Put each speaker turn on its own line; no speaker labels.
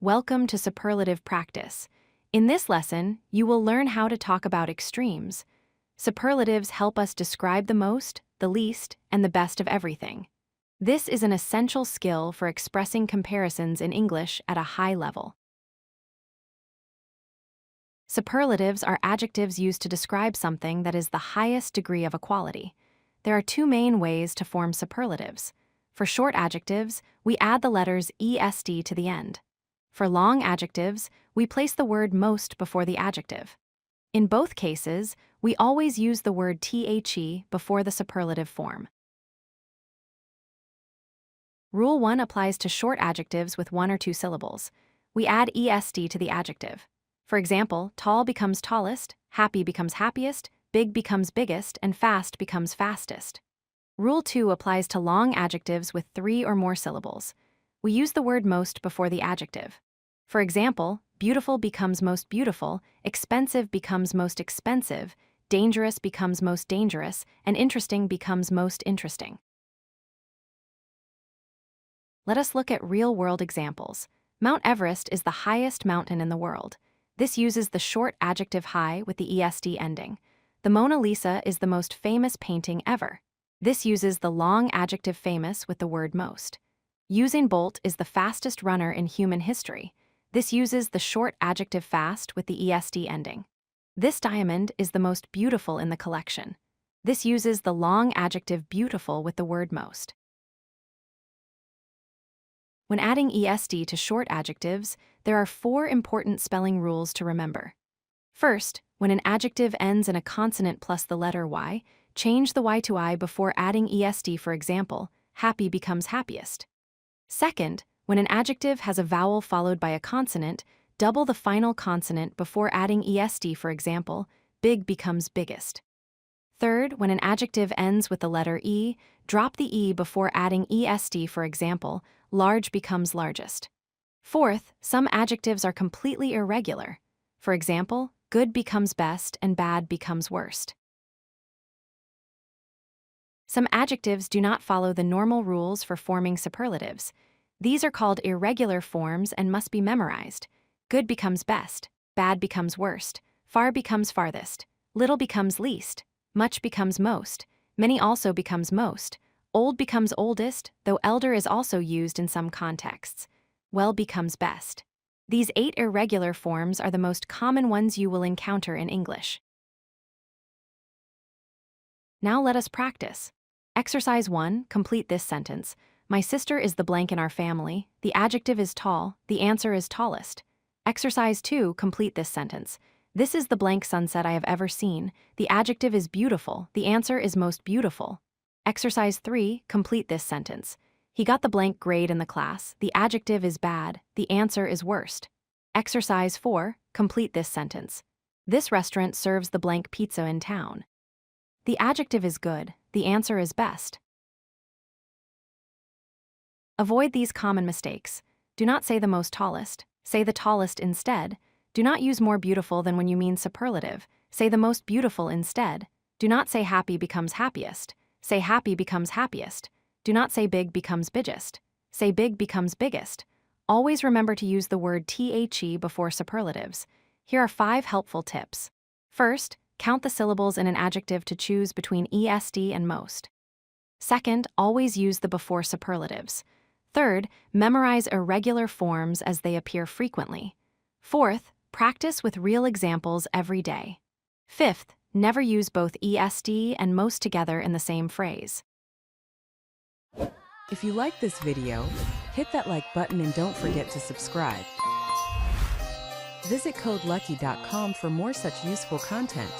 Welcome to Superlative Practice. In this lesson, you will learn how to talk about extremes. Superlatives help us describe the most, the least, and the best of everything. This is an essential skill for expressing comparisons in English at a high level. Superlatives are adjectives used to describe something that is the highest degree of equality. There are two main ways to form superlatives. For short adjectives, we add the letters EST to the end. For long adjectives, we place the word most before the adjective. In both cases, we always use the word the before the superlative form. Rule 1 applies to short adjectives with one or two syllables. We add EST to the adjective. For example, tall becomes tallest, happy becomes happiest, big becomes biggest, and fast becomes fastest. Rule 2 applies to long adjectives with 3 or more syllables. We use the word most before the adjective. For example, beautiful becomes most beautiful, expensive becomes most expensive, dangerous becomes most dangerous, and interesting becomes most interesting. Let us look at real-world examples. Mount Everest is the highest mountain in the world. This uses the short adjective high with the EST ending. The Mona Lisa is the most famous painting ever. This uses the long adjective famous with the word most. Usain Bolt is the fastest runner in human history. This uses the short adjective fast with the EST ending. This diamond is the most beautiful in the collection. This uses the long adjective beautiful with the word most. When adding EST to short adjectives, there are 4 important spelling rules to remember. First, when an adjective ends in a consonant plus the letter Y, change the Y to I before adding EST. For example, happy becomes happiest. Second, when an adjective has a vowel followed by a consonant, double the final consonant before adding EST. For example, big becomes biggest. Third, when an adjective ends with the letter E, drop the E before adding EST. For example, large becomes largest. Fourth, some adjectives are completely irregular. For example, good becomes best and bad becomes worst. Some adjectives do not follow the normal rules for forming superlatives. These are called irregular forms and must be memorized. Good becomes best, bad becomes worst, far becomes farthest, little becomes least, much becomes most, many also becomes most, old becomes oldest, though elder is also used in some contexts. Well becomes best. These 8 irregular forms are the most common ones you will encounter in English. Now let us practice. Exercise 1, complete this sentence. My sister is the blank in our family. The adjective is tall. The answer is tallest. Exercise 2, complete this sentence. This is the blank sunset I have ever seen. The adjective is beautiful. The answer is most beautiful. Exercise 3, complete this sentence. He got the blank grade in the class. The adjective is bad. The answer is worst. Exercise 4, complete this sentence. This restaurant serves the blank pizza in town. The adjective is good. The answer is best. Avoid these common mistakes. Do not say the most tallest. Say the tallest instead. Do not use more beautiful than when you mean superlative. Say the most beautiful instead. Do not say happy becomes happiest. Say happy becomes happiest. Do not say big becomes biggest. Say big becomes biggest. Always remember to use the word the before superlatives. Here are 5 helpful tips. First, count the syllables in an adjective to choose between EST and most. Second, always use the before superlatives. Third, memorize irregular forms as they appear frequently. Fourth, practice with real examples every day. Fifth, never use both EST and most together in the same phrase.
If you like this video, hit that like button and don't forget to subscribe. Visit codelucky.com for more such useful content.